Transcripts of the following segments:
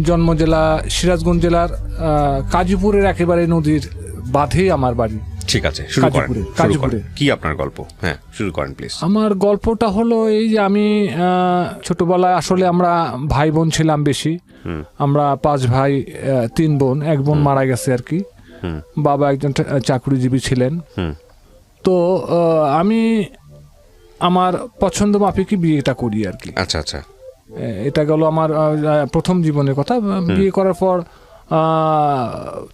জন্ম জেলা সিরাজগঞ্জ জেলার কাজীপুরের একেবারে নদীর বাঁধেই আমার বাড়ি। ঠিক আছে, শুরু করেন। কি আপনার গল্প? হ্যাঁ, শুরু করেন প্লিজ। আমার গল্পটা হলো এই যে আমি ছোটবেলায় আসলে আমরা ভাই বোন ছিলাম বেশি। আমরা 5 ভাই 3 বোন, 1 বোন মারা গেছে আর কি। বাবা একজন চাকরিজীবী ছিলেন। তো আমি আমার পছন্দ মাফিকই বিয়েটা করি আর কি। আচ্ছা আচ্ছা, এটা গেল আমার প্রথম জীবনের কথা। বিয়ে করার পর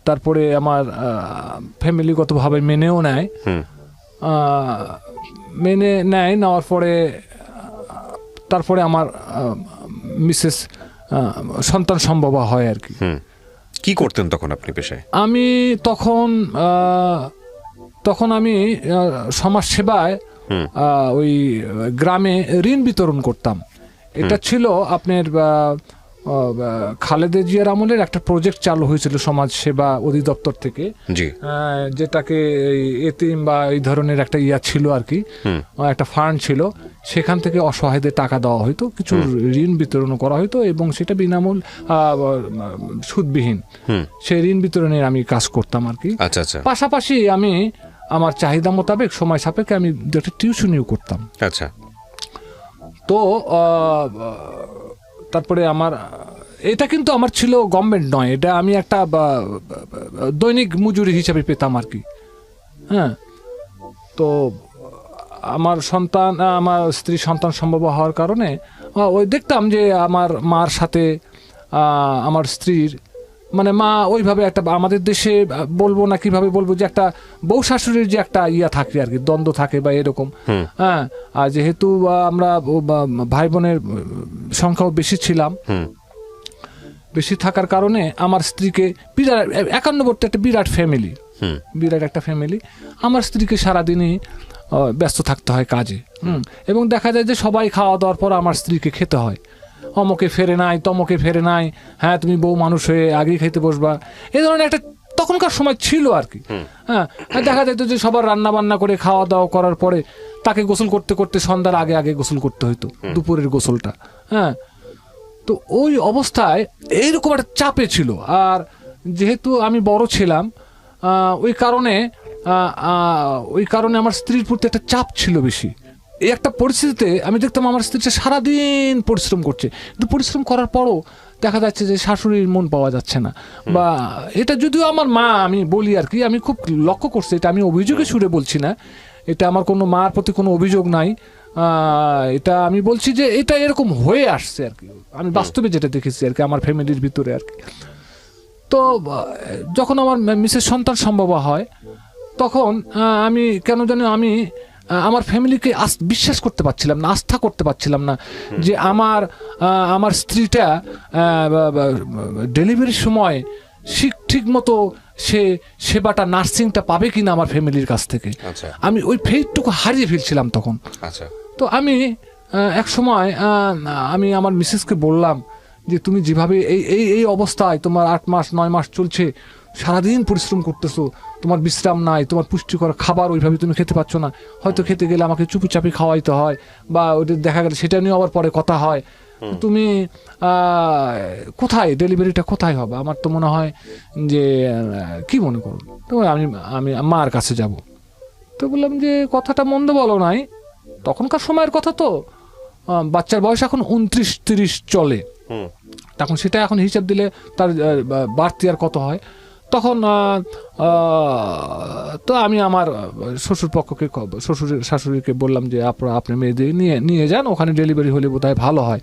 তারপরে আমার ফ্যামিলিগতভাবে মেনেও নেয়। নেওয়ার পরে তারপরে আমার মিসেস সন্তান সম্ভব হয় আর কি। কি করতেন তখন আপনি পেশায়? আমি তখন আমি সমাজ সেবায় ওই গ্রামে ঋণ বিতরণ করতাম। এটা ছিল আপনার খালেদা জিয়ার আমলের একটা প্রজেক্ট চালু হয়েছিল সমাজ সেবা অধিদপ্তর থেকে, যেটাকে এতিম বা এই ধরনের একটা ছিল আর কি, একটা ফান্ড ছিল। সেখান থেকে অসহায়দের টাকা দেওয়া হতো, কিছু ঋণ বিতরণ করা হতো এবং সেটা বিনামূল্য সুদবিহীন সেই ঋণ বিতরণের আমি কাজ করতাম আর কি। পাশাপাশি আমি আমার চাহিদা মোতাবেক সময় সাপেক্ষে আমি একটা টিউশনিও করতাম। আচ্ছা। তো তারপরে আমার এটা কিন্তু আমার ছিল গভর্নমেন্ট নয়, এটা আমি একটা দৈনিক মজুরি হিসাবে পেতাম আর কি। হ্যাঁ, তো আমার স্ত্রী সন্তান সম্ভব হওয়ার কারণে ওই দেখতাম যে আমার মার সাথে আমার স্ত্রীর মানে মা ওইভাবে একটা আমাদের দেশে বলবো না কিভাবে বলবো যে একটা বউ শাশুড়ির যে একটা থাকে আর কি, দ্বন্দ্ব থাকে বা এরকম। হ্যাঁ, আর যেহেতু আমরা ভাই বোনের সংখ্যাও বেশি ছিলাম, বেশি থাকার কারণে আমার স্ত্রীকে বিরাট 91 একটা বিরাট একটা ফ্যামিলি। আমার স্ত্রীকে সারাদিনই ব্যস্ত থাকতে হয় কাজে। এবং দেখা যায় যে সবাই খাওয়া দাওয়ার পর আমার স্ত্রীকে খেতে হয়। অমকে ফেরে নাই, তমকে ফেরে নাই, হ্যাঁ তুমি বউ মানুষ হয়ে আগেই খাইতে বসবা, এই ধরনের একটা তখনকার সময় ছিল আর কি। হ্যাঁ, দেখা যেত যে সবার রান্না বান্না করে খাওয়া দাওয়া করার পরে তাকে গোসল করতে করতে সন্ধ্যার আগে আগে গোসল করতে হইতো, দুপুরের গোসলটা। হ্যাঁ, তো ওই অবস্থায় এইরকম একটা চাপে ছিল। আর যেহেতু আমি বড় ছিলাম ওই কারণে আমার স্ত্রীর প্রতি একটা চাপ ছিল বেশি। এই একটা পরিস্থিতিতে আমি দেখতাম আমার স্ত্রীটা সারাদিন পরিশ্রম করছে, কিন্তু পরিশ্রম করার পরও দেখা যাচ্ছে যে শাশুড়ির মন পাওয়া যাচ্ছে না। বা এটা যদিও আমার মা, আমি বলি আর কি, আমি খুব লক্ষ্য করছি, এটা আমি অভিযোগে সুরে বলছি না, এটা আমার কোনো মার প্রতি কোনো অভিযোগ নাই, এটা আমি বলছি যে এটা এরকম হয়ে আসছে আর কি, আমি বাস্তবে যেটা দেখেছি আর কি আমার ফ্যামিলির ভিতরে আর কি। তো যখন আমার মিসেস সন্তান সম্ভব হয় তখন আমি কেন জানি আমি আমার ফ্যামিলিকে বিশ্বাস করতে পারছিলাম না, আস্থা করতে পারছিলাম না যে আমার স্ত্রীটা ডেলিভারির সময় ঠিক মতো সে সেবাটা নার্সিংটা পাবে কিনা আমার ফ্যামিলির কাছ থেকে। আমি ওই ফেইথটুকু হারিয়ে ফেলছিলাম তখন। তো আমি এক সময় আমি আমার মিসেসকে বললাম যে তুমি যেভাবে এই অবস্থায় তোমার 8 মাস 9 মাস চলছে, সারাদিন পরিশ্রম করতেছো, তোমার বিশ্রাম নাই, তোমার পুষ্টিকর খাবার ওইভাবে তুমি খেতে পাচ্ছ না, হয়তো খেতে গেলে আমাকে চুপিচাপি খাওয়াইতে হয় বা ওদের দেখা গেলে সেটা নিয়ে আবার পরে কথা হয়, তুমি কোথায় ডেলিভারিটা কোথায় হবে, আমার তো মনে হয় যে কি মনে করো, তো আমি মার কাছে যাব। তো বললাম যে কথাটা মন্দ বলো নাই, তখনকার সময়ের কথা তো, বাচ্চার বয়স এখন 29-30 চলে, তখন সেটা এখন হিসাব দিলে তার বাড়তি আর কত হয় তখন। তো আমি আমার শাশুড়িকে বললাম যে আপনি মেয়েদের নিয়ে যান, ওখানে ডেলিভারি হলে বোধহয় ভালো হয়,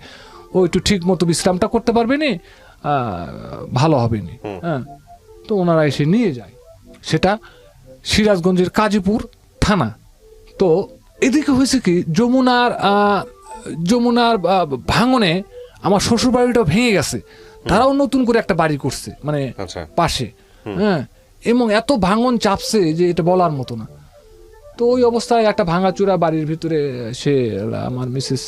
ও একটু ঠিক মতো বিশ্রামটা করতে পারবে নি, ভালো হবে নি। হ্যাঁ, তো ওনারা এসে নিয়ে যায়, সেটা সিরাজগঞ্জের কাজীপুর থানা। তো এদিকে হয়েছে কি, যমুনার ভাঙনে আমার শ্বশুর বাড়িটা ভেঙে গেছে, তারাও নতুন করে একটা বাড়ি করছে মানে পাশে। হ্যাঁ, এবং এত ভাঙন চাপছে যে এটা বলার মতো না। তো ওই অবস্থায় একটা ভাঙাচুরা বাড়ির ভিতরে সে আমার মিসেস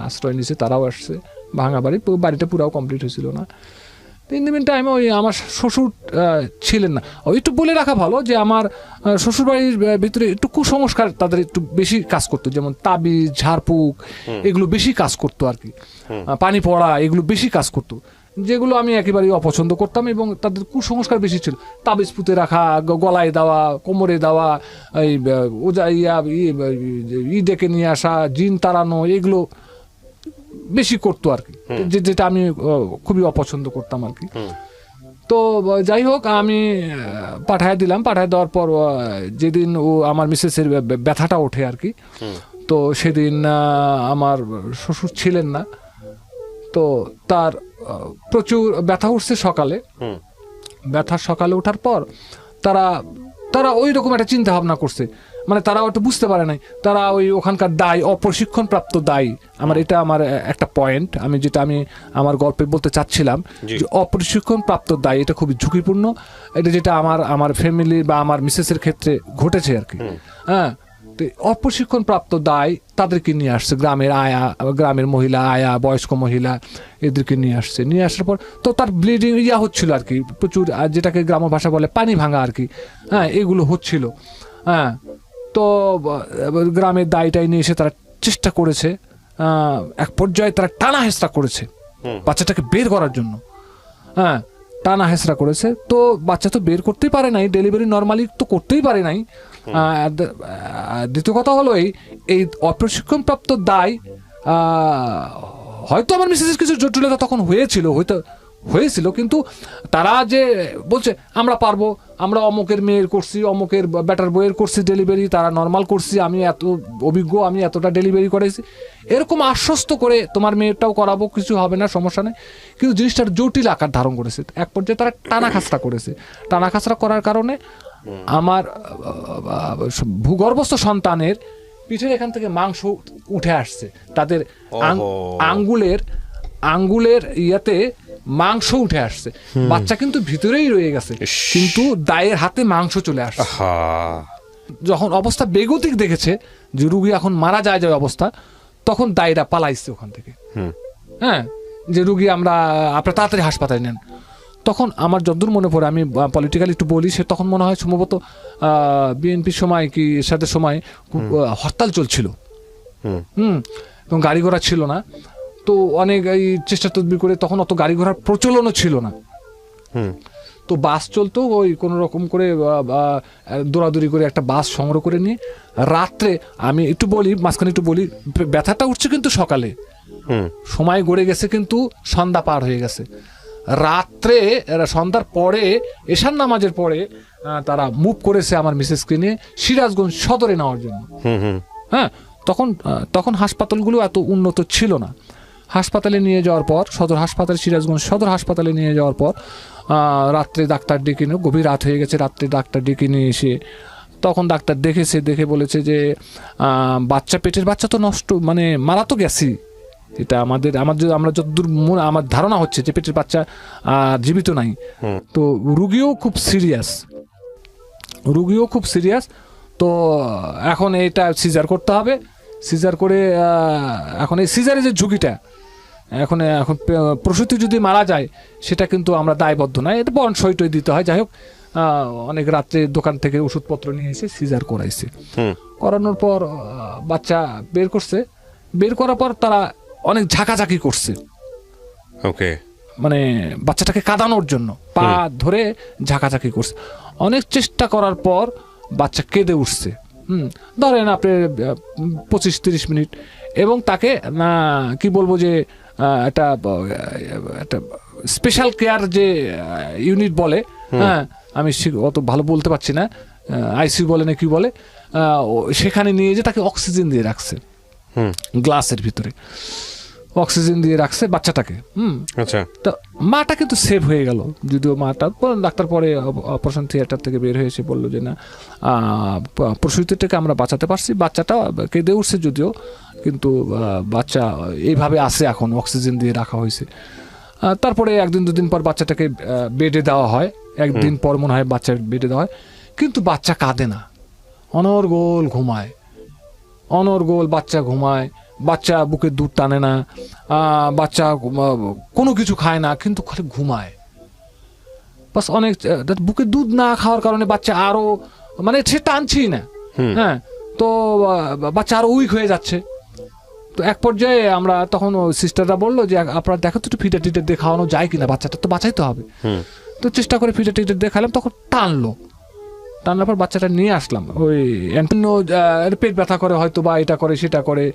আশ্রয় নিছে, তারাও আসছে, ভাঙা বাড়িটা পুরাও কমপ্লিট হয়েছিল না। ইন দ্য মিন টাইম ওই আমার শ্বশুর ছিলেন না। একটু বলে রাখা ভালো যে আমার শ্বশুরবাড়ির ভিতরে একটু কুসংস্কার তাদের একটু বেশি কাজ করতো, যেমন তাবিজ ঝাড়ফুঁক এগুলো বেশি কাজ করতো আর কি, পানি পড়া এগুলো বেশি কাজ করতো। যেগুলো আমি একেবারেই অপছন্দ করতাম, এবং তাদের কুসংস্কার বেশি ছিল। তাবিজ পুঁতে রাখা, গলায় দেওয়া, কোমরে দেওয়া, এই ওজা ডেকে নিয়ে আসা, জিন তাড়ানো, এগুলো বেশি করতো আর কি, যেটা আমি খুবই অপছন্দ করতাম আর কি। তো যাই হোক, আমি পাঠায় দিলাম। পাঠায় দেওয়ার পর যেদিন ও আমার মিসেসের ব্যথাটা ওঠে আর কি, তো সেদিন আমার শ্বশুর ছিলেন না। তো তার প্রচুর ব্যথা উঠছে সকালে। ব্যথা সকালে ওঠার পর তারা তারা ওই রকম একটা চিন্তা ভাবনা করছে, মানে তারা ওটা বুঝতে পারে নাই। তারা ওই ওখানকার দায়, অপ্রশিক্ষণ প্রাপ্ত দায়, এটা আমার একটা পয়েন্ট, যেটা আমি আমার গল্পে বলতে চাচ্ছিলাম, যে অপ্রশিক্ষণ প্রাপ্ত দায় এটা খুবই ঝুঁকিপূর্ণ। এটা যেটা আমার ফ্যামিলি বা আমার মিসেসের ক্ষেত্রে ঘটেছে আর কি। হ্যাঁ, তো অপ্রশিক্ষণ প্রাপ্ত দায় তাদেরকে নিয়ে আসছে, গ্রামের মহিলা, আয়া, বয়স্ক মহিলা, এদেরকে নিয়ে আসছে। নিয়ে আসার পর তো তার ব্লিডিং হচ্ছিল আর কি প্রচুর, যেটাকে গ্রাম্য ভাষা বলে পানি ভাঙা আর কি। হ্যাঁ, এগুলো হচ্ছিল। হ্যাঁ, তো গ্রামের দায়টাই নিয়ে এসে তারা চেষ্টা করেছে, এক পর্যায়ে তারা টানা হেঁচড়া করেছে বাচ্চাটাকে বের করার জন্য। হ্যাঁ, টানা হেঁচড়া করেছে, তো বাচ্চা তো বের করতেই পারে নাই, ডেলিভারি নর্মালি তো করতেই পারে নাই। দ্বিতীয় কথা হলো এই অপ্রশিক্ষণপ্রাপ্ত দায়, হয়তো আমার মিসেসের কিছু জটিলতা তখন হয়েছিল, কিন্তু তারা যে বলছে আমরা পারবো, আমরা অমুকের মেয়ের করছি, অমুকের বেটার বইয়ের করছি ডেলিভারি, তারা নর্মাল করছি, আমি এত অভিজ্ঞ, আমি এতটা ডেলিভারি করেছি, এরকম আশ্বস্ত করে তোমার মেয়েরটাও করাবো, কিছু হবে না, সমস্যা নেই। কিন্তু জিনিসটার জটিল আকার ধারণ করেছে। এক পর্যায়ে তারা টানা খাসড়া করেছে। টানা খাসড়া করার কারণে আমার ভূগর্ভস্থ সন্তানের পিঠের এখান থেকে মাংস উঠে আসছে, তাদের আঙ্গুলের ইয়াতে মাংস উঠে আসছে। বাচ্চা কিন্তু ভিতরেই রয়ে গেছে, কিন্তু দায়ের হাতে মাংস চলে আসছে। যখন অবস্থা বেগতিক দেখেছে যে রুগী এখন মারা যায় অবস্থা, তখন দায়রা পালাইছে ওখান থেকে। হ্যাঁ, যে রুগী আপনার তাড়াতাড়ি হাসপাতালে নেন। তখন আমার যতদূর মনে পড়ে, আমি পলিটিক্যালি একটু বলি, সে তখন মনে হয় সম্ভবত বিএনপির সময় কি এরশাদের সময় হরতাল চলছিল। এবং গাড়ি ঘোড়া ছিল না, তো অনেক এই চেষ্টা তদবির করে, তখন অত গাড়ি ঘোড়ার প্রচলনও ছিল না। তো বাস চলতো, ওই কোনো রকম করে দৌড়াদৌড়ি করে একটা বাস সংগ্রহ করে নিয়ে রাত্রে, আমি একটু বলি মাঝখানে একটু বলি, ব্যথাটা উঠছে কিন্তু সকালে, সময় গড়ে গেছে কিন্তু সন্ধ্যা পার হয়ে গেছে। রাত্রে সন্ধ্যার পরে, এশার নামাজের পরে তারা মুভ করেছে আমার মিসেসকে নিয়ে সিরাজগঞ্জ সদরে নেওয়ার জন্য। হ্যাঁ, তখন হাসপাতালগুলো এত উন্নত ছিল না। হাসপাতালে নিয়ে যাওয়ার পর, সিরাজগঞ্জ সদর হাসপাতালে নিয়ে যাওয়ার পর রাত্রে ডাক্তার ডেকে নিয়ে, গভীর রাত হয়ে গেছে, রাত্রে ডাক্তার ডেকে নিয়ে এসে তখন ডাক্তার দেখে বলেছে যে পেটের বাচ্চা তো নষ্ট, মানে মারা তো গেছি। এটা আমরা যতদূর আমার ধারণা হচ্ছে যে পেটের বাচ্চা জীবিত নাই। তো রুগীও খুব সিরিয়াস। তো এখন এটা সিজার করতে হবে। সিজার করে এখন এই সিজারের যে ঝুঁকিটা, এখন প্রসূতি যদি মারা যায় সেটা কিন্তু আমরা দায়বদ্ধ না, এটা বরং সইটই দিতে হয়। যাই হোক, অনেক রাত্রে দোকান থেকে ওষুধপত্র নিয়ে এসে সিজার করাইছে। করানোর পর বাচ্চা বের করছে। বের করার পর তারা অনেক ঝাঁকাঝাঁকি করছে, মানে বাচ্চাটাকে কাঁদানোর জন্য পা ধরে ঝাঁকাঝাঁকি করছে। অনেক চেষ্টা করার পর বাচ্চা কেঁদে উঠছে। ধরেন আপনি 25-30 মিনিট, এবং তাকে কি বলবো যে একটা স্পেশাল কেয়ার যে ইউনিট বলে, হ্যাঁ আমি অত ভালো বলতে পারছি না, আইসিইউ বলে না কি বলে, সেখানে নিয়ে যে তাকে অক্সিজেন দিয়ে রাখছে, গ্লাসের ভিতরে অক্সিজেন দিয়ে রাখছে বাচ্চাটাকে। তো মাটা কিন্তু সেভ হয়ে গেল, যদিও মাটা ডাক্তার পরে অপারেশন থিয়েটার থেকে বের হয়েছে, বললো যে না, প্রসূতিটাকে আমরা বাঁচাতে পারছি। বাচ্চাটা কেঁদে উঠছে যদিও, কিন্তু বাচ্চা এইভাবে আছে, এখন অক্সিজেন দিয়ে রাখা হয়েছে। তারপরে 1-2 দিন পর বাচ্চাটাকে বেডে দেওয়া হয়, একদিন পর মনে হয় বাচ্চা বেডে দেওয়া হয়, কিন্তু বাচ্চা কাঁদে না, অনর্গল ঘুমায়, বাচ্চা ঘুমায়, বাচ্চা বুকে দুধ টানে না, বাচ্চা কোনো কিছু খায় না, কিন্তু খালি ঘুমায়। বাস অনেক বুকে দুধ না খাওয়ার কারণে বাচ্চা আরো, মানে সে টানছেই না। হ্যাঁ, তো বাচ্চা আরো উইক হয়ে যাচ্ছে। তো এক পর্যায়ে আমরা তখন সিস্টাররা বললো যে আপনারা দেখো তো একটু ফিটার টিটার দিয়ে খাওয়ানো যায় কিনা, বাচ্চাটা তো বাঁচাইতে হবে। তো চেষ্টা করে ফিটার টিটার দিয়ে খাইলাম, তখন টানলার পর বাচ্চাটা নিয়ে আসলাম। ওই পেট ব্যথা করে হয়তো, বা এটা করে সেটা করে।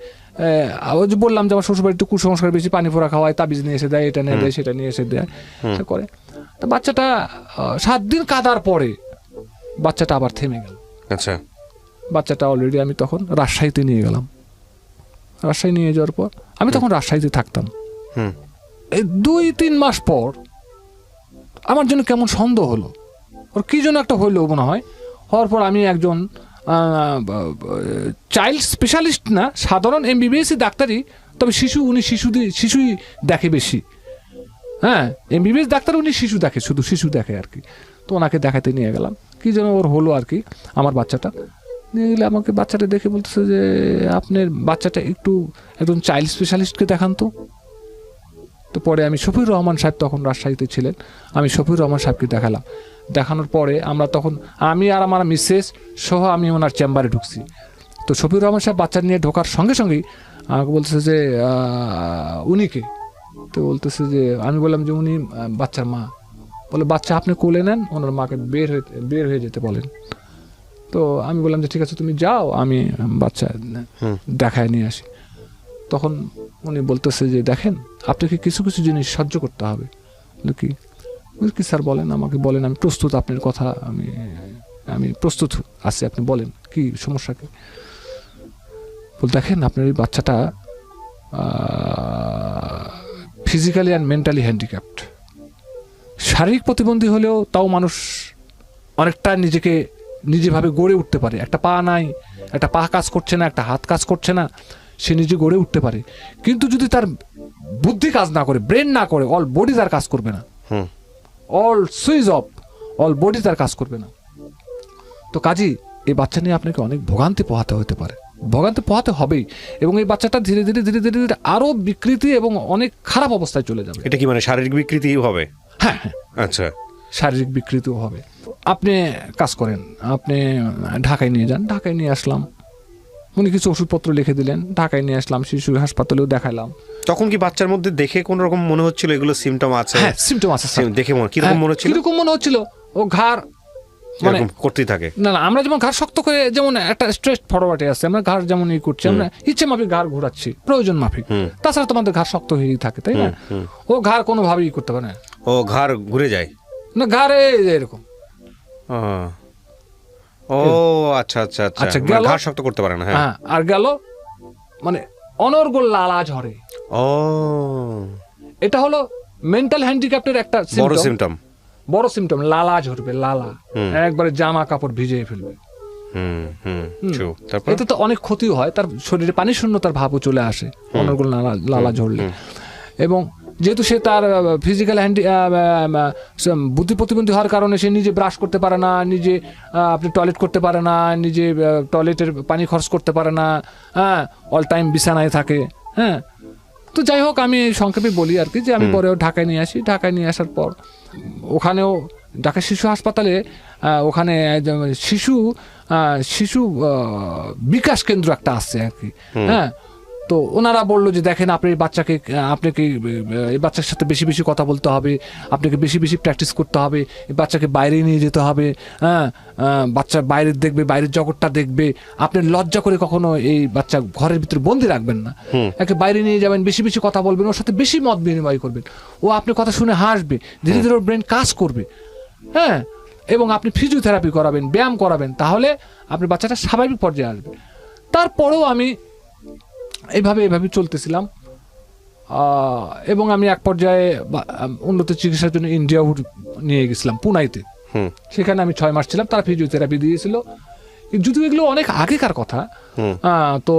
ওই যে বললাম যে আমার শ্বশুরবাড়ি একটু কুসংস্কার বেশি, পানি পোড়া খাওয়ায়, তাবিজ নিয়ে এসে দেয়, এটা নিয়ে দেয়, সেটা নিয়ে এসে দেয়, সে করে। তো বাচ্চাটা 7 দিন কাঁদার পরে বাচ্চাটা আবার থেমে গেল। আচ্ছা, বাচ্চাটা অলরেডি আমি তখন রাজশাহীতে নিয়ে গেলাম। রাজশাহী নিয়ে যাওয়ার পর আমি তখন রাজশাহীতে থাকতাম। এই 2-3 মাস পর আমার জন্য কেমন সন্দেহ হলো, ওর কি জন্য একটা হইলো মনে হয়। হওয়ার পর আমি একজন চাইল্ড স্পেশালিস্ট না, সাধারণ এমবিবিএসি ডাক্তারই, তবে উনি শিশুই দেখে বেশি। হ্যাঁ, এমবিবিএস ডাক্তার, উনি শিশু দেখে, শুধু শিশু দেখে আর কি। তো ওনাকে দেখাতে নিয়ে গেলাম, কি যেন ওর হলো আর কি। আমার বাচ্চাটা নিয়ে গেলে আমাকে বাচ্চাটা দেখে বলতেছে যে আপনার বাচ্চাটা একজন চাইল্ড স্পেশালিস্টকে দেখান তো। তো পরে আমি শফিউর রহমান সাহেব তখন রাজশাহীতে ছিলেন, আমি শফিউর রহমান সাহেবকে দেখালাম। দেখানোর পরে আমরা তখন আমি আর আমার মিসেস সহ আমি ওনার চেম্বারে ঢুকছি। তো শফিউর রহমান সাহেব বাচ্চা নিয়ে ঢোকার সঙ্গে সঙ্গেই আমাকে বলতেছে যে উনিকে। তো বলতেছে যে, আমি বললাম যে উনি বাচ্চার মা। বলে বাচ্চা আপনি কোলে নেন, ওনার মাকে বের হয়ে যেতে বলেন। তো আমি বললাম যে ঠিক আছে তুমি যাও, আমি বাচ্চা দেখায় নিয়ে আসি। তখন উনি বলতেছে যে দেখেন আপনাকে কিছু কিছু জিনিস সহ্য করতে হবে। কি স্যার বলেন, আমাকে বলেন, আমি প্রস্তুত, আপনার কথা আমি প্রস্তুত আছি, আপনি বলেন কি সমস্যা কি। দেখেন আপনার এই বাচ্চাটা ফিজিক্যালি অ্যান্ড মেন্টালি হ্যান্ডিক্যাপ্ট। শারীরিক প্রতিবন্ধী হলেও তাও মানুষ অনেকটা নিজেভাবে গড়ে উঠতে পারে। একটা পা নাই, একটা পা কাজ করছে না, একটা হাত কাজ করছে না, সে নিজে গড়ে উঠতে পারে। কিন্তু যদি তার বুদ্ধি কাজ না করে, ব্রেন না করে, অল বডি তার কাজ করবে না, all switch off, all body তার কাজ করবে না। তো কাজেই এই বাচ্চা নিয়ে আপনাকে অনেক ভোগান্তি পোহাতে হতে পারে, ভোগান্তি পোহাতে হবেই। এবং এই বাচ্চাটা ধীরে ধীরে ধীরে ধীরে ধীরে আরো বিকৃতি এবং অনেক খারাপ অবস্থায় চলে যাবে। এটা কি মানে শারীরিক বিকৃতি হবে? হ্যাঁ, আচ্ছা, শারীরিক বিকৃতিও হবে। আপনি কাজ করেন, আপনি ঢাকায় নিয়ে যান। ঢাকায় নিয়ে আসলাম, উনি কিছু ওষুধপত্র লিখে দিলেন, ঢাকায় নিয়ে আসলাম, শিশু হাসপাতালেও দেখালাম। তখন কি বাচ্চার মধ্যে দেখে কোন রকম মনে হচ্ছিল এগুলো সিমটম আছে? হ্যাঁ, সিমটম আছে। দেখে কিরকম মনে হচ্ছিল? কিরকম মনে হচ্ছিল, ও ঘাড় মানে করতেই থাকে। না, আমরা যেমন ঘাড় শক্ত করে, যেমন একটা স্ট্রেট ফরওয়ার্ডে আছে, আমরা ঘাড় যেমন করছি, আমরা ইচ্ছে মাফিক ঘাড় ঘোরাচ্ছি, প্রয়োজন মাফিক। তাছাড়া তোমাদের ঘাড় শক্ত হয়েই থাকে, তাই না? ও ঘাড় কোনোভাবেই করতে পারে না, ও ঘাড় ঘুরে যায় না, ঘাড়ে এরকম। ও আচ্ছা আচ্ছা আচ্ছা, ঘাড় শক্ত করতে পারে না। হ্যাঁ, আর গেল মানে অনর্গল লালা ঝরে। ও, এটা হলো মেন্টাল হ্যান্ডিক্যাপ্টের একটা বড় সিমটম। লালা ঝরবে, লালা একবারে জামা কাপড় ভিজিয়ে ফেলবে। এতে তো অনেক ক্ষতিও হয়, তার শরীরে পানি শূন্যতার ভাবও চলে আসে অনর্গল লালা ঝরলে। এবং যেহেতু সে তার ফিজিক্যাল বুদ্ধি প্রতিবন্ধী হওয়ার কারণে সে নিজে ব্রাশ করতে পারে না, নিজে আপনি টয়লেট করতে পারে না, নিজে টয়লেটের পানি খরচ করতে পারে না, হ্যাঁ, অল টাইম বিছানায় থাকে। হ্যাঁ, তো যাই হোক, আমি সংক্ষেপে বলি আর কি, যে আমি পরেও ঢাকায় নিয়ে আসি। ঢাকায় নিয়ে আসার পর ওখানেও ঢাকা শিশু হাসপাতালে ওখানে শিশু বিকাশ কেন্দ্র একটা আছে আর কি। হ্যাঁ, তো ওনারা বললো যে দেখেন আপনাকে এই বাচ্চার সাথে বেশি বেশি কথা বলতে হবে, আপনাকে বেশি বেশি প্র্যাকটিস করতে হবে, এই বাচ্চাকে বাইরে নিয়ে যেতে হবে। হ্যাঁ, বাচ্চা বাইরের দেখবে, বাইরের জগৎটা দেখবে। আপনি লজ্জা করে কখনো এই বাচ্চা ঘরের ভিতরে বন্দি রাখবেন না, একে বাইরে নিয়ে যাবেন, বেশি বেশি কথা বলবেন, ওর সাথে বেশি মত বিনিময় করবেন, ও আপনার কথা শুনে হাসবে, ধীরে ধীরে ওর ব্রেন কাজ করবে। হ্যাঁ, এবং আপনি ফিজিওথেরাপি করাবেন, ব্যায়াম করাবেন, তাহলে আপনার বাচ্চাটা স্বাভাবিক পর্যায়ে আসবে। তারপরেও আমি এইভাবে চলতেছিলাম। এবং আমি এক পর্যায়ে উন্নত চিকিৎসার জন্য ইন্ডিয়া নিয়ে গেছিলাম, পুনাইতে। সেখানে আমি 6 মাস ছিলাম, তারা ফিজিওথেরাপি দিয়েছিল। যদিও এগুলো অনেক আগেকার কথা, তো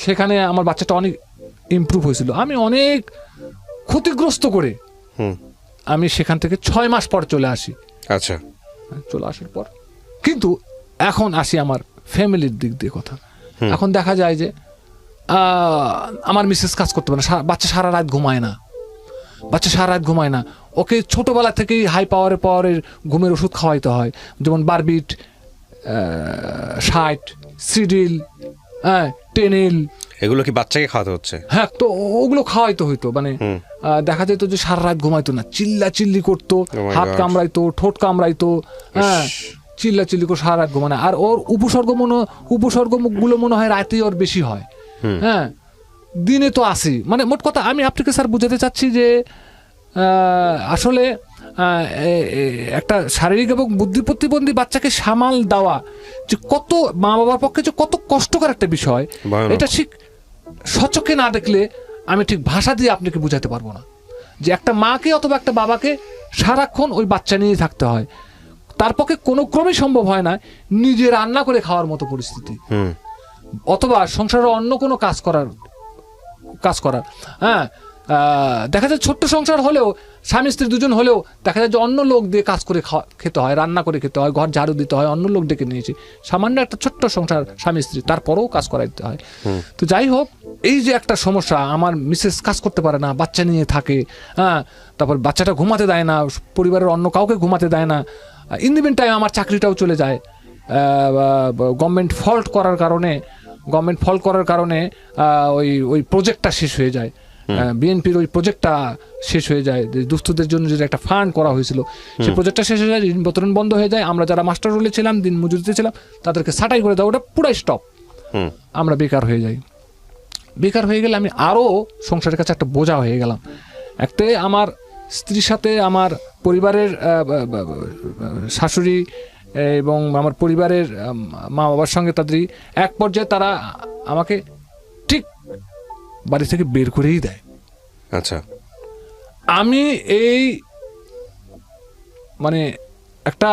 সেখানে আমার বাচ্চাটা অনেক ইমপ্রুভ হয়েছিল। আমি অনেক ক্ষতিগ্রস্ত করে আমি সেখান থেকে 6 মাস পর চলে আসি। আচ্ছা, চলে আসার পর কিন্তু এখন আসি আমার ফ্যামিলির দিক দিয়ে কথা। এখন দেখা যায় যে আমার মিসেস কাজ করতে পারে না, বাচ্চা সারা রাত ঘুমায় না। ওকে ছোটবেলা থেকেই হাই পাওয়ারের ঘুমের ওষুধ খাওয়াইতে হয়, যেমন বারবিট, 60, সিডিল, টেনেল, এগুলো কি বাচ্চাকে খাওয়াতে হচ্ছে? হ্যাঁ, তো ওগুলো খাওয়াইতে হইতো। মানে দেখা যেত যে সারা রাত ঘুমাইতো না, চিল্লা চিল্লি করতো, my হাত God. কামড়াইতো, ঠোঁট কামড়াইতো, হ্যাঁ, চিল্লা চিল্লি করে সারা রাত ঘুমানো। আর ওর উপসর্গগুলো মনে হয় রাতে ওর বেশি হয়, হ্যাঁ, দিনে তো আসি। মানে মোট কথা আমি আপনাকে স্যার বুঝাতে চাচ্ছি যে আসলে একটা শারীরিক এবং বুদ্ধি প্রতিবন্ধী বাচ্চাকে সামাল দেওয়া যে কত মা বাবার পক্ষে যে কত কষ্টকর একটা বিষয়, ভয়ানক। এটা ঠিক সচক্ষে না দেখলে আমি ঠিক ভাষা দিয়ে আপনাকে বুঝাতে পারবো না। যে একটা মাকে অথবা একটা বাবাকে সারাক্ষণ ওই বাচ্চা নিয়ে থাকতে হয়, তার পক্ষে কোনো ক্রমেই সম্ভব হয় না নিজে রান্না করে খাওয়ার মতো পরিস্থিতি, অথবা সংসারে অন্য কোনো কাজ করার। হ্যাঁ, দেখা যায় ছোট্ট সংসার হলেও, স্বামী স্ত্রী দুজন হলেও দেখা যায় যে অন্য লোক দিয়ে কাজ করে খেতে হয়, রান্না করে খেতে হয়, ঘর ঝাড়ু দিতে হয়, অন্য লোক ডেকে নিয়েছি। সামান্য একটা ছোট্ট সংসার স্বামী স্ত্রী, তারপরেও কাজ করাইতে হয়। তো যাই হোক, এই যে একটা সমস্যা, আমার মিসেস কাজ করতে পারে না, বাচ্চা নিয়ে থাকে, হ্যাঁ, তারপর বাচ্চাটা ঘুমাতে দেয় না, পরিবারের অন্য কাউকে ঘুমাতে দেয় না। ইন দি মিন টাইম আমার চাকরিটাও চলে যায় গভর্নমেন্ট ফল্ট করার কারণে ওই প্রজেক্টটা শেষ হয়ে যায়। বিএনপির ওই প্রজেক্টটা শেষ হয়ে যায়, দুস্থদের জন্য যে একটা ফান্ড করা হয়েছিল, সেই প্রজেক্টটা শেষ হয়ে যায়, ঋণ বিতরণ বন্ধ হয়ে যায়। আমরা যারা মাস্টার রোলে ছিলাম, দিন মজুরিতে ছিলাম, তাদেরকে ছাঁটাই করে দেওয়া, ওটা পুরাই স্টপ। আমরা বেকার হয়ে যাই। বেকার হয়ে গেলে আমি আরও সংসারের কাছে একটা বোঝা হয়ে গেলাম। একটা আমার স্ত্রীর সাথে আমার পরিবারের শাশুড়ি এবং আমার পরিবারের মা বাবার সঙ্গে তাদের এক পর্যায়ে তারা আমাকে ঠিক বাড়ি থেকে বের করেই দেয়। আচ্ছা, আমি এই মানে একটা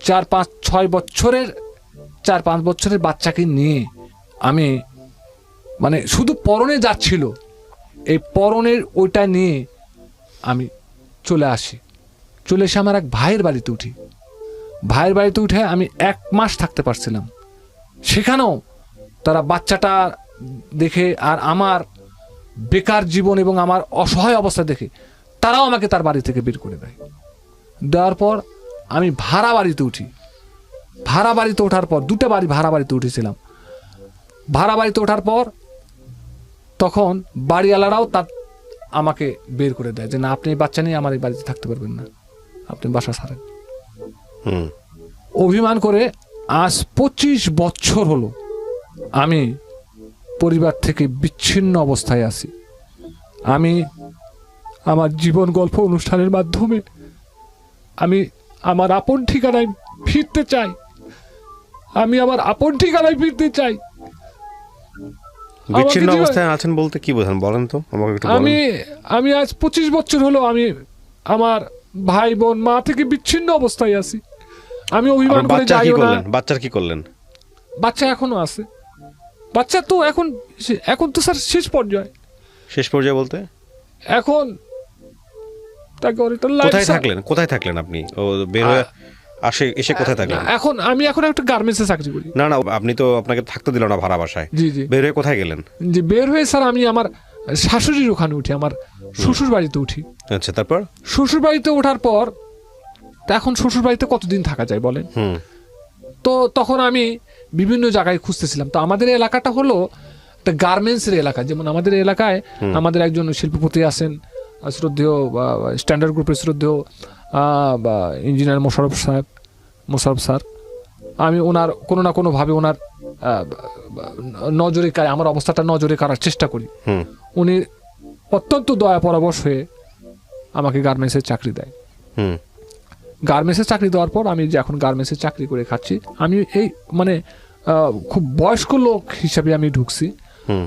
4-5 বছরের বাচ্চাকে নিয়ে আমি মানে শুধু পরনে যাচ্ছিল, এই পরনের ওইটা নিয়ে আমি চলে এসে আমার এক ভাইয়ের বাড়িতে উঠি। ভাইয়ের বাড়িতে উঠে আমি 1 মাস থাকতে পারছিলাম। সেখানেও তারা বাচ্চাটা দেখে আর আমার বেকার জীবন এবং আমার অসহায় অবস্থা দেখে তারাও আমাকে তার বাড়ি থেকে বের করে দেওয়ার পর আমি ভাড়া বাড়িতে উঠি। ভাড়া বাড়িতে ওঠার পর 2টা বাড়ি ভাড়া বাড়িতে উঠেছিলাম। ভাড়া বাড়িতে ওঠার পর তখন বাড়িওয়ালারাও আমাকে বের করে দেয় যে না, আপনি বাচ্চা নিয়ে আমার এই বাড়িতে থাকতে পারবেন না, আপনি বাসা ছাড়েন। অভিমান করে আজ 25 বছর হলো আমি পরিবার থেকে বিচ্ছিন্ন অবস্থায় আছি। আমি আমার জীবন গল্প অনুষ্ঠানের মাধ্যমে আমি আমার আপন ঠিকানায় ফিরতে চাই। বিচ্ছিন্ন অবস্থায় আছেন বলতে কি বোঝান, বলেন তো আমাকে একটু বলেন। আমি আজ 25 বছর হলো আমি আমার ভাই বোন মা থেকে বিচ্ছিন্ন অবস্থায় আছি। আমি অভিমান করে যাইও না। বাচ্চার কি করলেন? বাচ্চা এখনো আছে। বাচ্চা তো এখন তো স্যার শেষ পর্যায়ে বলতে এখন তাকে কোথায় থাকলেন আপনি? ও বের হয়ে এসে কোথায় থাকলেন? আমি এখন একটা গার্মেন্টসে চাকরি করি। না, আপনি তো আপনাকে থাকতে দিল না ভাড়া বাসায়। জি। বের হয়ে কোথায় গেলেন? জি, বের হয়ে স্যার আমি আমার শাশুড়ির ওখানে উঠি, আমার শ্বশুর বাড়িতে উঠি। আচ্ছা, তারপর শ্বশুর বাড়িতে ওঠার পর এখন শ্বশুর বাড়িতে কতদিন থাকা যায় বলেন? তো তখন আমি বিভিন্ন জায়গায় খুঁজতেছিলাম। তো আমাদের এলাকাটা হলো একটা গার্মেন্টসের এলাকা। যেমন আমাদের এলাকায় আমাদের একজন শিল্পপতি আছেন, শ্রদ্ধেয় স্ট্যান্ডার্ড গ্রুপের শ্রদ্ধেয় ইঞ্জিনিয়ার মোশারফ স্যার। আমি ওনার কোনো না কোনোভাবে ওনার নজরে আমার অবস্থাটা নজরে কাড়ার চেষ্টা করি। উনি অত্যন্ত দয়া পরবশ হয়ে আমাকে গার্মেন্টসের চাকরি দেয়। গার্মেন্টসের চাকরি দেওয়ার পর আমি যে এখন গার্মেন্টসের চাকরি করে খাচ্ছি, আমি এই মানে খুব বয়স্ক লোক হিসাবে আমি ঢুকছি।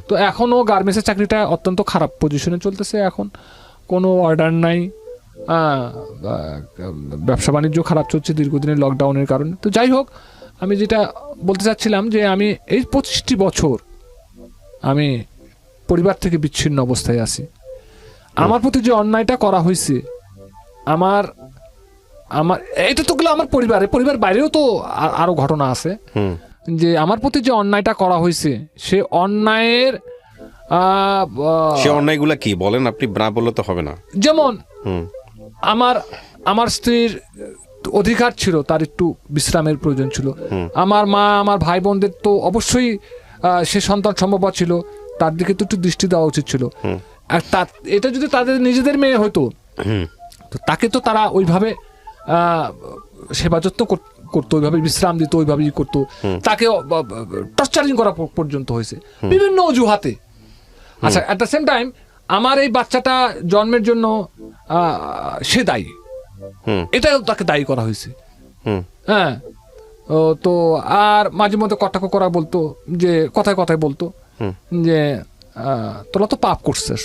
তো এখনও গার্মেন্টসের চাকরিটা অত্যন্ত খারাপ পজিশনে চলতেছে। এখন কোনো অর্ডার নাই, ব্যবসা বাণিজ্য খারাপ চলছে দীর্ঘদিনের লকডাউনের কারণে। তো যাই হোক, আমি যেটা বলতে চাচ্ছিলাম যে আমি এই 25টি বছর আমি পরিবার থেকে বিচ্ছিন্ন অবস্থায় আছি। আমার প্রতি যে অন্যায়টা করা হয়েছে, আমার এটা তো গেলো আমার পরিবার বাইরেও তো আরো ঘটনা আছে যে আমার প্রতি যে অন্যায়টা করা হয়েছে, সে অন্যায়গুলা কি বলেন আপনি? না বললে তো হবে না। যেমন আমার স্ত্রীর অধিকার ছিল, তার একটু বিশ্রামের প্রয়োজন ছিল। আমার মা আমার ভাই বোনদের তো অবশ্যই সে সন্তান সম্ভব ছিল, তার দিকে তো একটু দৃষ্টি দেওয়া উচিত ছিল। আর এটা যদি তাদের নিজেদের মেয়ে হতো, তো তাকে তো তারা ওইভাবে সেবা যত্ন করতো, ওইভাবে বিশ্রাম দিত, ওইভাবে করতো, তাকে টর্চারিং করা পর্যন্ত হয়েছে বিভিন্ন অজুহাতে। আচ্ছা, অ্যাট দ্য সেম টাইম আমার এই বাচ্চাটা জন্মের জন্য সে দায়ী, এটাও তাকে দায়ী করা হয়েছে। হ্যাঁ, তো আর মাঝে মধ্যে কটাক্ষ করা বলতো, যে কথায় কথায় বলতো যে তোরা তো পাপ করছিস,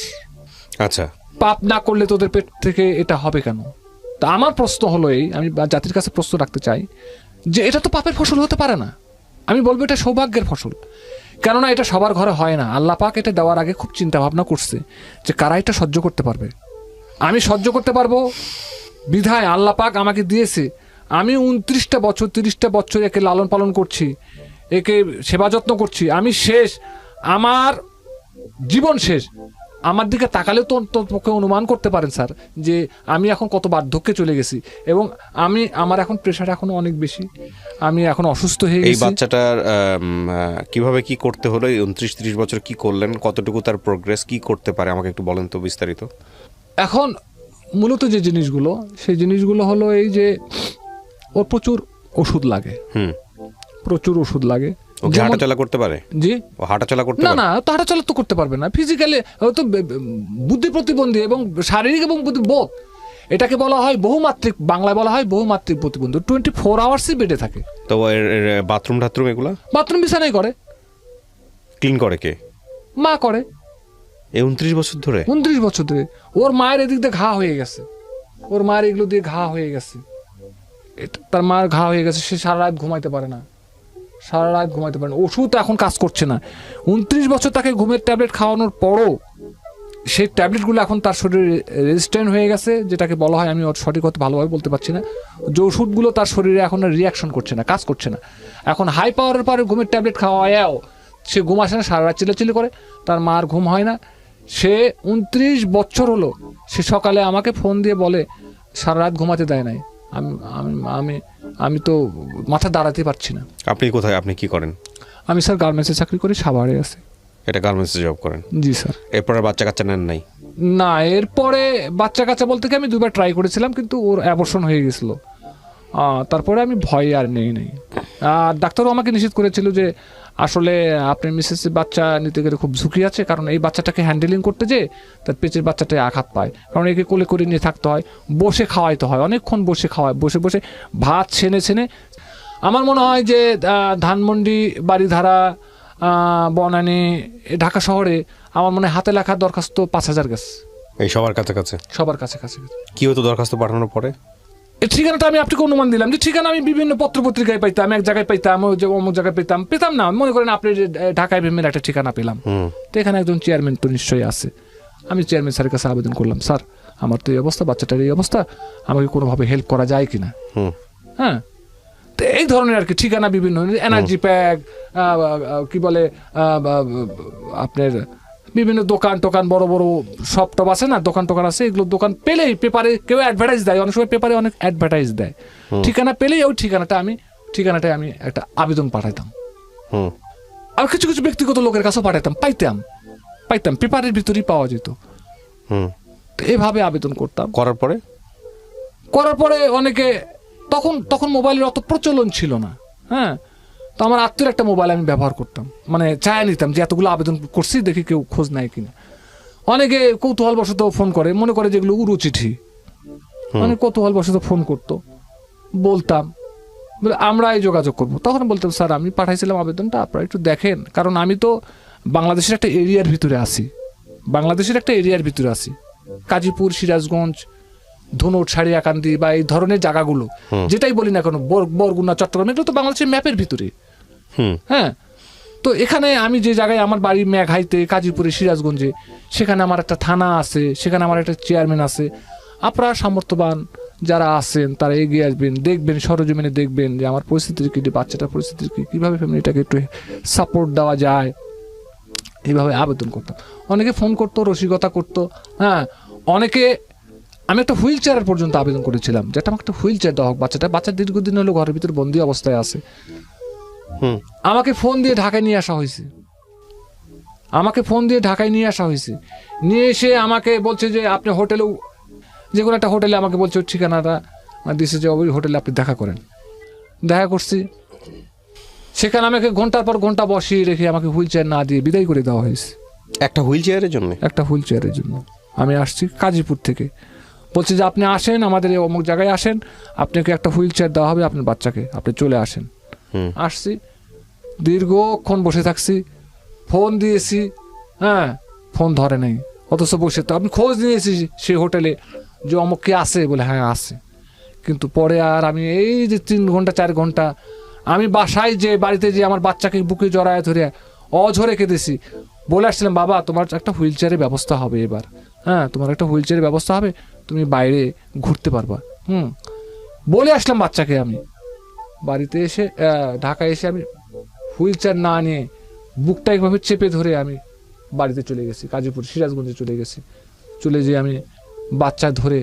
আচ্ছা, পাপ না করলে তোদের পেট থেকে এটা হবে কেন? তা আমার প্রশ্ন হলো এই, আমি জাতির কাছে প্রশ্ন রাখতে চাই যে এটা তো পাপের ফসল হতে পারে না। আমি বলবো এটা সৌভাগ্যের ফসল, কেননা এটা সবার ঘরে হয় না। আল্লাহ পাক এটা দেওয়ার আগে খুব চিন্তা ভাবনা করছে যে কারা এটা সহ্য করতে পারবে। আমি সহ্য করতে পারবো বিধায় আল্লাহ পাক আমাকে দিয়েছে। আমি 29টা বছর 30টা বছর একে লালন পালন করছি, একে সেবা যত্ন করছি। আমি শেষ, আমার জীবন শেষ। আমার দিকে তাকালে তো পক্ষে অনুমান করতে পারেন স্যার যে আমি এখন কত বার্ধক্যে চলে গেছি, এবং আমার এখন প্রেশার এখন অনেক বেশি, আমি এখন অসুস্থ হয়ে গেছি। এই বাচ্চাটার কিভাবে কি করতে হলো? এই 29-30 বছর কি করলেন? কতটুকু তার প্রোগ্রেস, কি করতে পারে আমাকে একটু বলেন তো বিস্তারিত। এখন মূলত যে জিনিসগুলো, সেই জিনিসগুলো হলো এই যে ওর প্রচুর ওষুধ লাগে, প্রচুর ওষুধ লাগে। ও কি হাঁটাচলা করতে পারে? জি, ও হাঁটাচলা করতে না পারে? না, তো হাঁটাচলা তো করতে পারবে না। ফিজিক্যালি তো বুদ্ধি প্রতিবন্ধী এবং শারীরিক এবং বোধ, এটাকে বলা হয় বহুমাত্রিক, বাংলায় বলা হয় বহুমাত্রিক প্রতিবন্ধী। 24 আওয়ার্সই বেডে থাকে। তো এর বাথরুম টাথরুম এগুলা? বাথরুম বিছানাই করে। ক্লিন করে কে? মা করে। এই 29 বছর ধরে? 29 বছর ধরে। ওর মায়ের এদিক দিয়ে ঘা হয়ে গেছে, ওর মায়ের এগুলো দিয়ে ঘা হয়ে গেছে, তার মায়ের ঘা হয়ে গেছে। সে সারা রাত ঘুমাইতে পারে না, সারা রাত ঘুমাইতে পারে না। ওষুধ এখন কাজ করছে না। 29 বছর তাকে ঘুমের ট্যাবলেট খাওয়ানোর পরও সেই ট্যাবলেটগুলো এখন তার শরীরে রেজিস্ট্যান্ট হয়ে গেছে, যেটাকে বলা হয়, আমি ওর সঠিক কথা ভালোভাবে বলতে পারছি না, যে ওষুধগুলো তার শরীরে এখন রিয়াকশন করছে না, কাজ করছে না। এখন হাই পাওয়ারের পরে ঘুমের ট্যাবলেট খাওয়াও সে ঘুম আসে না, সারা রাত চিল্লাচিল্লি করে, তার মার ঘুম হয় না। সে 29 বছর হলো, সে সকালে আমাকে ফোন দিয়ে বলে সারা রাত ঘুমাতে দেয় নাই। আমি আমি আমি তো মাথা দাঁড়াতে পারছি না। আপনি কোথায়, আপনি কি করেন? আমি স্যার গার্মেন্টসে চাকরি করি, সাভারে আছি। এটা গার্মেন্টসে জব করেন? জি স্যার। এরপরে বাচ্চা কাচ্চা নেন নাই? না, এরপরে বাচ্চা কাচ্চা বলতে কি আমি 2বার ট্রাই করেছিলাম, কিন্তু ওর অ্যাবর্শন হয়ে গেছিল। তারপরে আমি ভয় আর নেই। আর ডাক্তারও আমাকে নিষেধ করেছিল যে আসলে আপনার মিসেস বাচ্চা নিতে গেলে খুব ঝুঁকি আছে, কারণ এই বাচ্চাটাকে হ্যান্ডেলিং করতে যে তার পেটের বাচ্চাটায় আঘাত পায়, কারণ একে কোলে করে নিয়ে থাকতে হয়, বসে খাওয়াইতে হয়, অনেকক্ষণ বসে খাওয়ায়, বসে বসে ভাত ছেনে। আমার মনে হয় যে ধানমন্ডি, বাড়িধারা, বনানী, ঢাকা শহরে আমার মনে হয় হাতে লেখা দরখাস্ত 5000 গেছে। এই সবার কাছাকাছি? সবার কাছাকাছি। কি হতো দরখাস্ত পাঠানোর পরে? এই ঠিকানাটা আমি আপনাকে অনুমান দিলাম, যে ঠিকানা আমি বিভিন্ন পত্র পত্রিকায় পাইতাম, এক জায়গায় পাইতাম, অমুক জায়গায় পেতাম না। মনে করেন আপনি যে ঢাকায় ভেমের একটা ঠিকানা পেলাম, তো এখানে একজন চেয়ারম্যান তো নিশ্চয়ই আছে। আমি চেয়ারম্যান স্যারের কাছে আবেদন করলাম, স্যার আমার তো এই অবস্থা, বাচ্চাটার এই অবস্থা, আমাকে কোনোভাবে হেল্প করা যায় কিনা। হ্যাঁ, তো এই ধরনের আর কি ঠিকানা, বিভিন্ন এনার্জি প্যাক, কি বলে আপনার বিভিন্ন দোকান টোকান, বড় বড় শপ টপ আছে না, দোকান টোকান আছে, এগুলো দোকান পেলেই পেপারে কেউ অ্যাডভার্টাইজ দেয়, অনেক সময় পেপারে অনেক অ্যাডভার্টাইজ দেয়। ঠিকানা পেলেই ওই ঠিকানাটায় আমি একটা আবেদন পাঠাইতাম। আর কিছু কিছু ব্যক্তিগত লোকের কাছেও পাইতাম, পেপারের ভিতরেই পাওয়া যেত। এভাবে আবেদন করতাম। করার পরে অনেকে, তখন মোবাইলের অত প্রচলন ছিল না। হ্যাঁ, তো আমার আত্মীয় একটা মোবাইল আমি ব্যবহার করতাম, মানে চায় নিতাম যে এতগুলো আবেদন করছি, দেখি কেউ খোঁজ নেয় কিনা। অনেকে কৌতূহলবশত ফোন করে, মনে করে যেগুলো উড়ু চিঠি, অনেক কৌতূহলবশত ফোন করতো, বলতাম আমরাই যোগাযোগ করবো। তখন বলতাম স্যার আমি পাঠাইছিলাম আবেদনটা, আপনারা একটু দেখেন, কারণ আমি তো বাংলাদেশের একটা এরিয়ার ভিতরে আছি, কাজীপুর, সিরাজগঞ্জ, ধনুট, সারিয়াকান্দি বা এই ধরনের জায়গাগুলো, যেটাই বলি না কেন, বরগুনা, চট্টগ্রাম, এগুলো তো বাংলাদেশের ম্যাপের ভিতরে। হ্যাঁ, তো এখানে আমি যে জায়গায়, আমার বাড়ি মেঘাইতে, কাজীপুরে, সিরাজগঞ্জে, সেখানে আমার একটা থানা আছে, সেখানে আমার একটা চেয়ারম্যান আছে। আপনারা সামর্থ্যবান যারা আছেন তারা এগিয়ে আসবেন, দেখবেন, সরজমিনে দেখবেন যে আমার পরিস্থিতির কি, বাচ্চাটার পরিস্থিতির কি, কীভাবে ফ্যামিলিটাকে একটু সাপোর্ট দেওয়া যায়। এইভাবে আবেদন করতাম। অনেকে ফোন করতো, রসিকতা করতো। হ্যাঁ, অনেকে, আমি একটা হুইল চেয়ারের পর্যন্ত আবেদন করেছিলাম, যেটা আমাকে একটা হুইল চেয়ার দেওয়া হোক। বাচ্চা দীর্ঘদিন হলো ঘরের ভিতরে বন্দি অবস্থায় আছে, আমাকে ফোন দিয়ে ঢাকায় নিয়ে আসা হয়েছে। আমাকে ফোন দিয়ে ঢাকায় নিয়ে আসা হয়েছে। নিয়ে এসে আমাকে বলছে যে আপনি হোটেলেও, যে কোনো একটা হোটেলে আমাকে বলছে ওর ঠিকানাটা দিছে যে ওই হোটেলে আপনি দেখা করেন। দেখা করছি, সেখানে আমাকে ঘন্টার পর ঘন্টা বসিয়ে রেখে আমাকে হুইল চেয়ার না দিয়ে বিদায় করে দেওয়া হয়েছে। একটা হুইল চেয়ারের জন্য? একটা হুইল চেয়ারের জন্য। আমি আসছি গাজীপুর থেকে, বলছে যে আপনি আসেন আমাদের এই অমুক জায়গায় আসেন, আপনাকে একটা হুইল চেয়ার দেওয়া হবে আপনার বাচ্চাকে, আপনি চলে আসেন। আসছি, দীর্ঘক্ষণ বসে থাকছি, ফোন দিয়েছি, হ্যাঁ ফোন ধরে নাই, অথচ বসে তো আমি খোঁজ নিয়েছি সেই হোটেলে যে অমুক কে আসে, বলে হ্যাঁ আসে। কিন্তু পরে আর আমি এই যে 3 ঘন্টা 4 ঘন্টা আমি বাসায় যে বাড়িতে যে আমার বাচ্চাকে বুকে জড়ায় ধরে অঝরে কেঁদেছি, বলে আসছিলাম বাবা তোমার একটা হুইল চেয়ারের ব্যবস্থা হবে এবার, হ্যাঁ তোমার একটা হুইল চেয়ারের ব্যবস্থা হবে, তুমি বাইরে ঘুরতে পারবা। বলে আসলাম বাচ্চাকে। আমি বাড়িতে এসে ঢাকায় এসে আমি হুইল চেয়ার না নিয়ে বুকটা একভাবে চেপে ধরে আমি বাড়িতে চলে গেছি, গাজীপুর সিরাজগঞ্জে চলে গেছি। চলে যেয়ে আমি বাচ্চা ধরে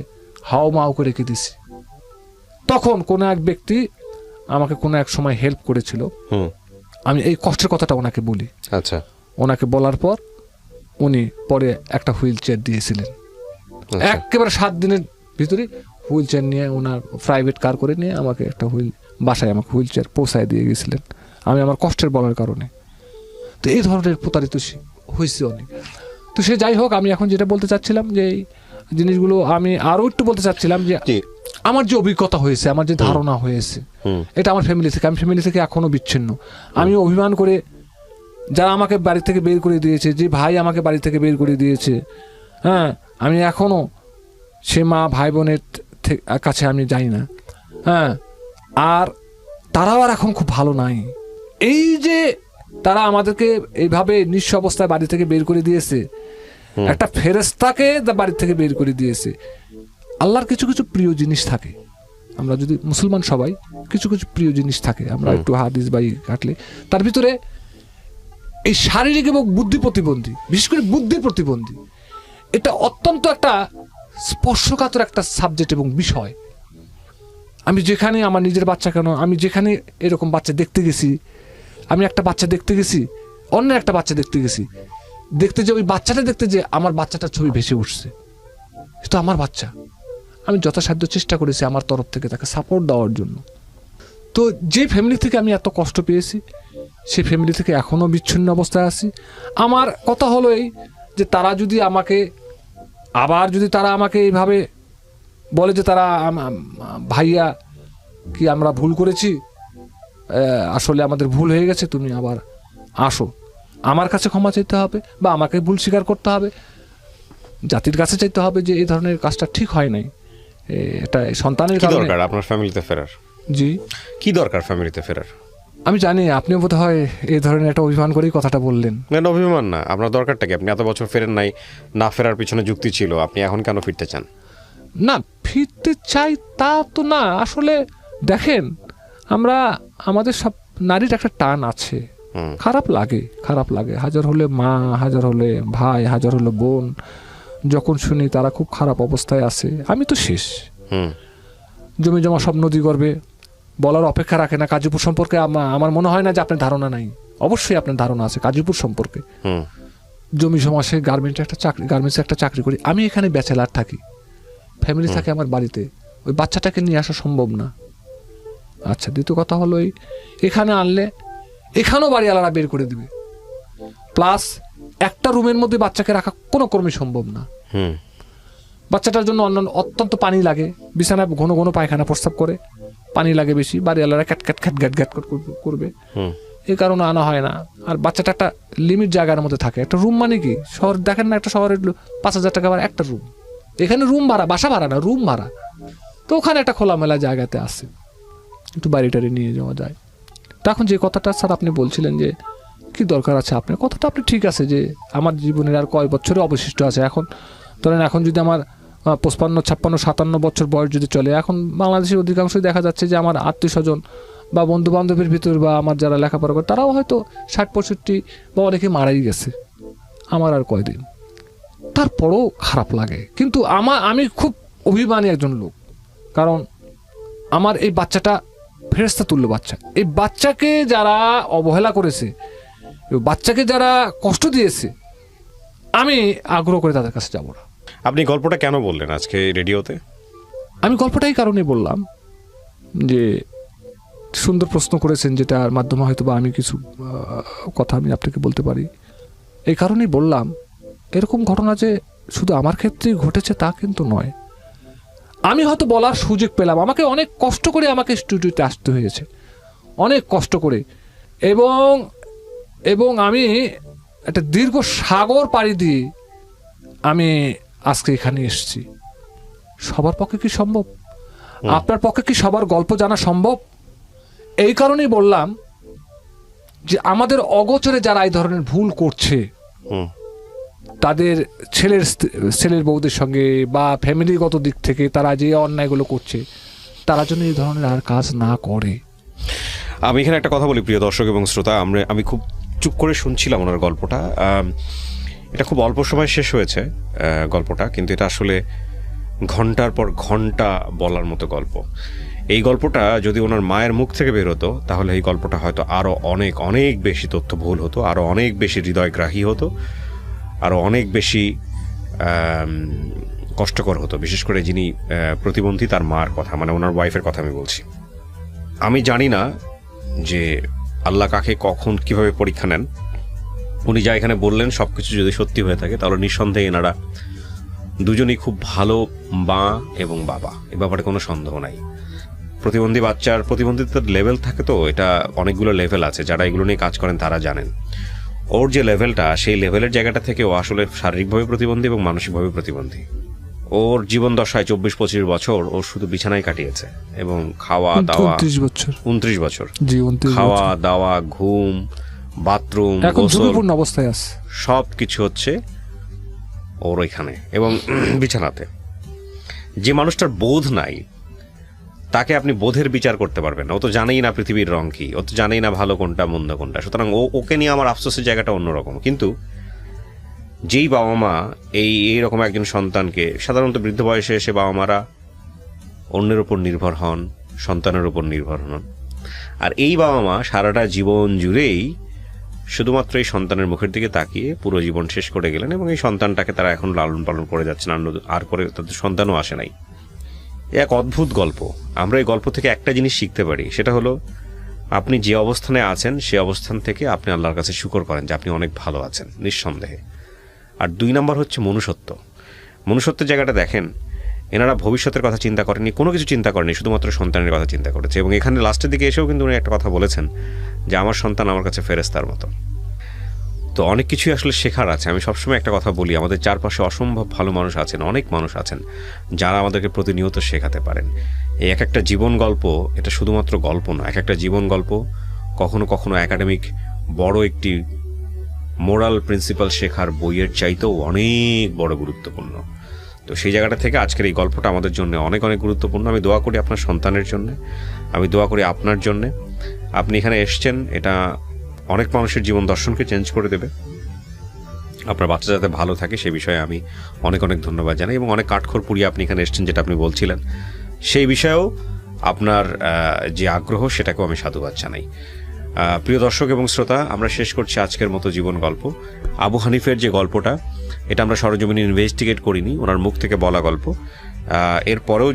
হাও মাও করে কেঁদেছি। তখন কোনো এক ব্যক্তি আমাকে কোনো এক সময় হেল্প করেছিল। আমি এই কষ্টের কথাটা ওনাকে বলি। আচ্ছা। ওনাকে বলার পর উনি পরে একটা হুইল চেয়ার দিয়েছিলেন। একেবারে 7 দিনের ভিতরে হুইল চেয়ার নিয়ে ওনার প্রাইভেট কার করে নিয়ে আমাকে একটা বাসায় আমাকে হুইল চেয়ার পৌঁছায় দিয়ে গেছিলেন, আমি আমার কষ্টের বলার কারণে। তো এই ধরনের প্রতারিত হয়েছে অনেক। তো সে যাই হোক, আমি এখন যেটা বলতে চাচ্ছিলাম যে এই জিনিসগুলো আমি আরও একটু বলতে চাচ্ছিলাম যে আমার যে অভিজ্ঞতা হয়েছে, আমার যে ধারণা হয়েছে, এটা আমার ফ্যামিলি থেকে, আমি ফ্যামিলি থেকে এখনো বিচ্ছিন্ন। আমি অভিমান করে যারা আমাকে বাড়ি থেকে বের করে দিয়েছে, যে ভাই আমাকে বাড়ি থেকে বের করে দিয়েছে, হ্যাঁ আমি এখনো সে মা ভাই বোনের কাছে আমি যাই না, হ্যাঁ আর তারাও আর এখন খুব ভালো নাই। এই যে তারা আমাদেরকে এইভাবে নিঃস্ব অবস্থায় বাড়ি থেকে বের করে দিয়েছে, একটা ফেরেশতাকে বাড়ি থেকে বের করে দিয়েছে। আল্লাহর কিছু কিছু প্রিয় জিনিস থাকে, আমরা যদি মুসলমান সবাই কিছু কিছু প্রিয় জিনিস থাকে, আমরা একটু হাদিস বাই ঘাটলে তার ভিতরে এই শারীরিক এবং বুদ্ধি প্রতিবন্ধী, বিশেষ করে বুদ্ধি প্রতিবন্ধী, এটা অত্যন্ত একটা স্পর্শকাতর একটা সাবজেক্ট এবং বিষয়। আমি যেখানে আমার নিজের বাচ্চা কেন, আমি যেখানে এরকম বাচ্চা দেখতে গেছি, আমি একটা বাচ্চা দেখতে গেছি, অন্য একটা বাচ্চা দেখতে গেছি, দেখতে যে ওই বাচ্চাটা দেখতে যে আমার বাচ্চাটার ছবি ভেসে উঠছে, এটা আমার বাচ্চা। আমি যথাসাধ্য চেষ্টা করেছি আমার তরফ থেকে তাকে সাপোর্ট দেওয়ার জন্য। তো যে ফ্যামিলি থেকে আমি এত কষ্ট পেয়েছি, সেই ফ্যামিলি থেকে এখনও বিচ্ছিন্ন অবস্থায় আছি। আমার কথা হলো এই যে তারা যদি আমাকে আবার যদি তারা আমাকে এইভাবে বলে যে তারা ভাইয়া কি আমরা ভুল করেছি, আসলে আমাদের ভুল হয়ে গেছে, তুমি আবার আসো, আমার কাছে ক্ষমা চাইতে হবে বা আমাকে ভুল স্বীকার করতে হবে, জাতির কাছে চাইতে হবে যে এই ধরনের কাজটা ঠিক হয় নাই। এটা সন্তানের কি দরকার আপনার ফ্যামিলিতে ফেরার? জি, কি দরকার ফ্যামিলিতে ফেরার? আমি জানি আপনিও বোধ হয় এই ধরনের একটা অভিমান করেই কথাটা বললেন। না, অভিমান না, আপনার দরকারটা কি? আপনি এত বছর ফেরেন নাই, না ফেরার পিছনে যুক্তি ছিল, আপনি এখন কেন ফিরতে চান? না ফিরতে চাই তা তো না, আসলে দেখেন আমরা আমাদের সব নারীর একটা টান আছে, খারাপ লাগে, হাজার হলে মা, হাজার হলে ভাই, হাজার হলে বোন, যখন শুনি তারা খুব খারাপ অবস্থায় আছে, আমি তো শেষ। জমি জমা সব নদী গর্ভে, বলার অপেক্ষা রাখে না। গাজীপুর সম্পর্কে আমার মনে হয় না যে আপনার ধারণা নাই, অবশ্যই আপনার ধারণা আছে গাজীপুর সম্পর্কে। জমি জমা, সে গার্মেন্টসে একটা চাকরি করি, আমি এখানে ব্যাচেলার থাকি, ফ্যামিলি থাকে আমার বাড়িতে, ওই বাচ্চাটাকে নিয়ে আসা সম্ভব না। আচ্ছা, দ্বিতীয় কথা হলো এখানে আনলে এখানেও বাড়িওয়ালারা বের করে দিবে, প্লাস একটা রুমের মধ্যে বাচ্চাকে রাখা কোনো ক্রমে সম্ভব না। বাচ্চাটার জন্য অত্যন্ত পানি লাগে, বিছানায় ঘন ঘন পায়খানা প্রস্রাব করে, পানি লাগে বেশি, বাড়িওয়ালারা ক্যাট ক্যাট খ্যাট ঘ্যাট ঘ্যাট করবে, এই কারণে আনা হয় না। আর বাচ্চাটা একটা লিমিট জায়গার মধ্যে থাকে। একটা রুম মানে কি, শহর দেখেন না, একটা শহরের 5,000 টাকা ভাড়া একটা রুম, এখানে রুম ভাড়া, বাসা ভাড়া না, রুম ভাড়া। তো ওখানে একটা খোলামেলা জায়গাতে আছে, একটু বাড়ি টাড়ি নিয়ে যাওয়া যায়। তখন যে কথাটা স্যার আপনি বলছিলেন যে কি দরকার আছে, আপনার কথাটা আপনি ঠিক আছে, যে আমার জীবনের আর কয় বছরে অবশিষ্ট আছে। এখন ধরেন এখন যদি আমার 55, 56, 57 বছর বয়স যদি চলে, এখন বাংলাদেশের অধিকাংশই দেখা যাচ্ছে যে আমার আত্মীয় স্বজন বা বন্ধু বান্ধবের ভিতর বা আমার যারা লেখাপড়া করে তারাও হয়তো 60-65 বা অনেকে মারাই গেছে। আমার আর কয়দিন, তারপরও খারাপ লাগে। কিন্তু আমি খুব অভিমানী একজন লোক, কারণ আমার এই বাচ্চাটা ফেরেশতা তুল্য বাচ্চা। এই বাচ্চাকে যারা অবহেলা করেছে, বাচ্চাকে যারা কষ্ট দিয়েছে, আমি আগ্রহ করে তাদের কাছে যাব না। আপনি গল্পটা কেন বললেন আজকে রেডিওতে? আমি গল্পটাই কারণে বললাম যে সুন্দর প্রশ্ন করেছেন, যেটার মাধ্যমে হয়তো বা আমি কিছু কথা আমি আপনাকে বলতে পারি। এই কারণেই বললাম, এরকম ঘটনা যে শুধু আমার ক্ষেত্রেই ঘটেছে তা কিন্তু নয়। আমি হয়তো বলার সুযোগ পেলাম, আমাকে অনেক কষ্ট করে আমাকে স্টুডিওতে আসতে হয়েছে, অনেক কষ্ট করে, এবং আমি একটা দীর্ঘ সাগর পাড়ি দিয়ে আমি আজকে এখানে এসেছি। সবার পক্ষে কি সম্ভব? আপনার পক্ষে কি সবার গল্প জানা সম্ভব? এই কারণেই বললাম যে আমাদের অগোচরে যারা এই ধরনের ভুল করছে, তাদের ছেলের বউদের সঙ্গে বা ফ্যামিলিগত দিক থেকে তারা যে অন্যায়গুলো করছে, তারা যেন এই ধরনের আর কাজ না করে। আমি এখানে একটা কথা বলি প্রিয় দর্শক এবং শ্রোতা, আমি খুব চুপ করে শুনছিলাম ওনার গল্পটা। এটা খুব অল্প সময় শেষ হয়েছে গল্পটা, কিন্তু এটা আসলে ঘন্টার পর ঘন্টা বলার মতো গল্প। এই গল্পটা যদি ওনার মায়ের মুখ থেকে বের হতো, তাহলে এই গল্পটা হয়তো আরও অনেক অনেক বেশি তথ্যবহুল হতো, আরও অনেক বেশি হৃদয়গ্রাহী হতো, আরও অনেক বেশি কষ্টকর হতো। বিশেষ করে যিনি প্রতিবন্ধী, তার মার কথা, মানে ওনার ওয়াইফের কথা আমি বলছি। আমি জানি না যে আল্লাহ কাকে কখন কিভাবে পরীক্ষা নেন। উনি যা এখানে বললেন সব কিছু যদি সত্যি হয়ে থাকে, তাহলে নিঃসন্দেহে এনারা দুজনেই খুব ভালো মা এবং বাবা, এ ব্যাপারে কোনো সন্দেহ নাই। প্রতিবন্ধী বাচ্চার প্রতিবন্ধিতার লেভেল থাকে, তো এটা অনেকগুলো লেভেল আছে, যারা এগুলো নিয়ে কাজ করেন তারা জানেন। ওর যে লেভেলটা, সেই লেভেলের জায়গাটা থেকে ও আসলে শারীরিকভাবে প্রতিবন্ধী এবং মানসিকভাবে প্রতিবন্ধী। ওর জীবন দশায় 24-25 বছর ও শুধু বিছানায় কাটিয়েছে, এবং খাওয়া দাওয়া 29 বছর, খাওয়া দাওয়া, ঘুম, বাথরুম, ঝুঁকিপূর্ণ অবস্থায় আছে, সব কিছু হচ্ছে ওর ওইখানে এবং বিছানাতে। যে মানুষটার বোধ নাই, তাকে আপনি বোধের বিচার করতে পারবেন না। ও তো জানেই না পৃথিবীর রং কি, ও তো জানেই না ভালো কোনটা মন্দ কোনটা। সুতরাং ওকে নিয়ে আমার আফসোসের জায়গাটা অন্যরকম। কিন্তু যেই বাবা মা এইরকম একজন সন্তানকে, সাধারণত বৃদ্ধ বয়সে এসে বাবা মারা অন্যের উপর নির্ভর হন, সন্তানের উপর নির্ভর হন, আর এই বাবা মা সারাটা জীবন জুড়েই শুধুমাত্র এই সন্তানের মুখের দিকে তাকিয়ে পুরো জীবন শেষ করে গেলেন, এবং এই সন্তানটাকে তারা এখন লালন পালন করে যাচ্ছেন, আর করে তাদের সন্তানও আসে নাই। এক অদ্ভুত গল্প। আমরা এই গল্প থেকে একটা জিনিস শিখতে পারি, সেটা হলো আপনি যে অবস্থানে আছেন সে অবস্থান থেকে আপনি আল্লাহর কাছে শুকর করেন যে আপনি অনেক ভালো আছেন, নিঃসন্দেহে। আর 2 নম্বর হচ্ছে মনুষ্যত্ব। মনুষ্যত্বের জায়গাটা দেখেন, এনারা ভবিষ্যতের কথা চিন্তা করেননি, কোনো কিছু চিন্তা করেনি, শুধুমাত্র সন্তানের কথা চিন্তা করেছে। এবং এখানে লাস্টের দিকে এসেও কিন্তু উনি একটা কথা বলেছেন যে আমার সন্তান আমার কাছে ফেরেশতার মতো। তো অনেক কিছুই আসলে শেখার আছে। আমি সবসময় একটা কথা বলি, আমাদের চারপাশে অসম্ভব ভালো মানুষ আছেন, অনেক মানুষ আছেন যারা আমাদেরকে প্রতিনিয়ত শেখাতে পারেন। এই এক একটা জীবন গল্প, এটা শুধুমাত্র গল্প না, এক একটা জীবন গল্প কখনো কখনো একাডেমিক বড় একটি মোরাল প্রিন্সিপাল শেখার বইয়ের চাইতেও অনেক বড় গুরুত্বপূর্ণ। তো সেই জায়গাটা থেকে আজকের এই গল্পটা আমাদের জন্য অনেক অনেক গুরুত্বপূর্ণ। আমি দোয়া করি আপনার সন্তানের জন্যে, আমি দোয়া করি আপনার জন্যে। আপনি এখানে এসছেন, এটা অনেক মানুষের জীবন দর্শনকে চেঞ্জ করে দেবে। আপনার বাচ্চা যাতে ভালো থাকে সে বিষয়ে আমি অনেক অনেক ধন্যবাদ জানাই, এবং অনেক কাঠখড় পুড়িয়ে আপনি এখানে এসছেন, যেটা আপনি বলছিলেন, সেই বিষয়েও আপনার যে আগ্রহ সেটাকেও আমি সাধুবাদ জানাই। প্রিয় দর্শক এবং শ্রোতা, আমরা শেষ করছি আজকের মতো জীবন গল্প। আবু হানিফের যে গল্পটা, এটা আমরা সরজমিনে ইনভেস্টিগেট করিনি, ওনার মুখ থেকে বলা গল্প। এরপরেও